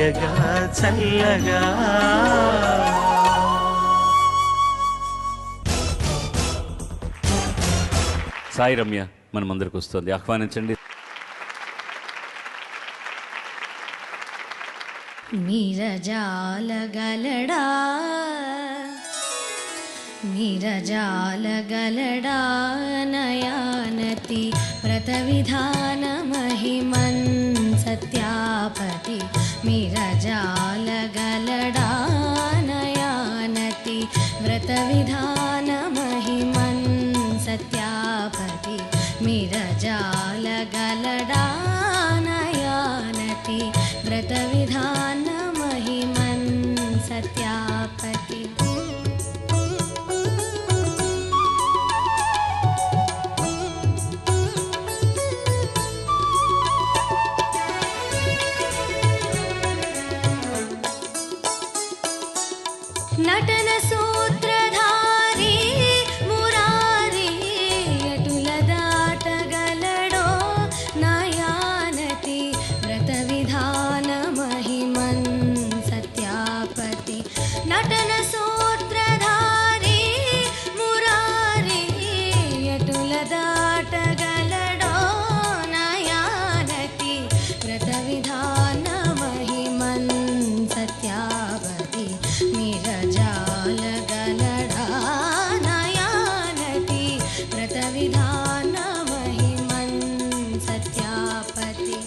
తీయగా చల్లగా. సాయి రమ్య మన ముందరికి వస్తుంది, ఆహ్వానించండి. నీరజాలగలడా నీరజాలగలడా నయానతి వ్రతవిధాన మహిమన్ సత్యాపతి. నీరజాలగలడా నయానతి వ్రతవిధాన మహిమన్ సత్యాపతి. నీరజాలగలడా నయానతి వ్రతవిధాన మహిమన్ సత్యాపతి. నటన సూత్రధారి మురారి అటుల దాటగలడో నయానతి వ్రత విధాన మహిమన్ సత్యాపతి. నటన సూత్రధారి మురారి అటుల దాటగలడో నయానతి వ్రత విధాన మహిమన్ సత్యాపతి. నీరజాలగలడా నయానతి వ్రత విధాన మహిమన్ సత్యాపతి.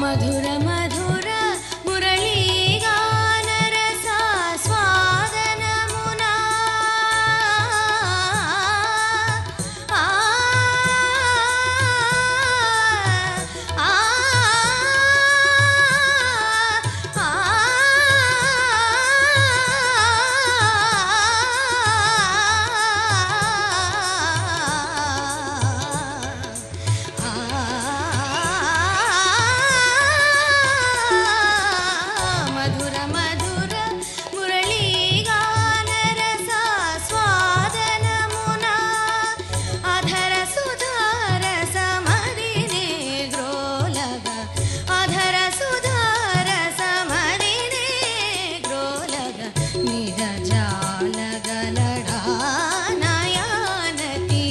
మధుర మధుర మురళీగాన రస స్వాదనమునా మధుర మధుర మురళీగాన రస స్వాదనమునా అధర సుధార సమదినే గ్రోలగ. అధర సుధార సమదినే గ్రోలగ. నీరజాలగలడా నయానతి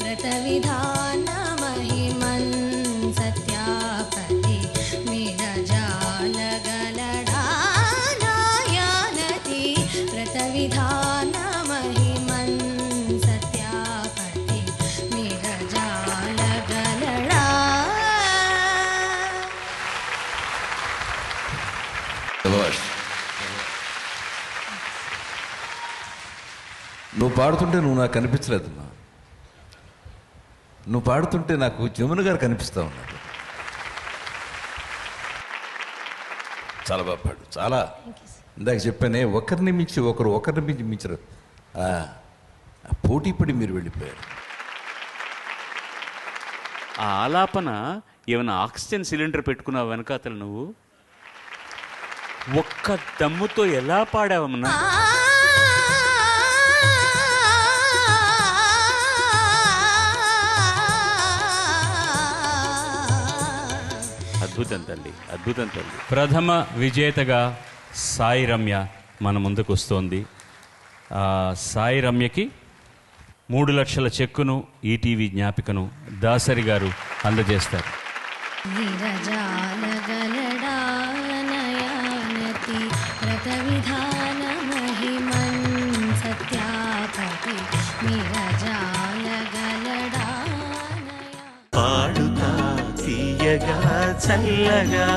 వ్రత విధాన మహిమన్ సత్యాపతి. నీరజాలగలడా నయానతి వ్రత విధాన మహిమన్ సత్యాపతి. నీరజాలగలడా. నువ్వు పాడుతుంటే నువ్వు నాకు కనిపించలేదమ్మా. నువ్వు పాడుతుంటే నాకు జమున గారు కనిపిస్తూ ఉన్నారు. చాలా బాగా పాడు, చాలా. ఇందాక చెప్పానే, ఒకరిని మించి ఒకరు, ఒకరిని మించి మించరు. పోటీ పడి మీరు వెళ్ళిపోయారు. ఆ ఆలాపన ఏమైనా ఆక్సిజన్ సిలిండర్ పెట్టుకున్నావు వెనకాతలు నువ్వు? ఒక్క దమ్ముతో ఎలా పాడావమ్మా? అద్భుతం తల్లి, అద్భుతం తల్లి. ప్రథమ విజేతగా సాయి రమ్య మన ముందుకు వస్తోంది. సాయి రమ్యకి 3 లక్షల చెక్కును, ఈటీవీ జ్ఞాపికను దాసరి గారు అందజేస్తారు. నీరజాలగలడా నయానతి వ్రత విధాన మహిమన్ సత్యాపతి. నీరజాలగలడా పాడుతా తీయగా చల్లగా.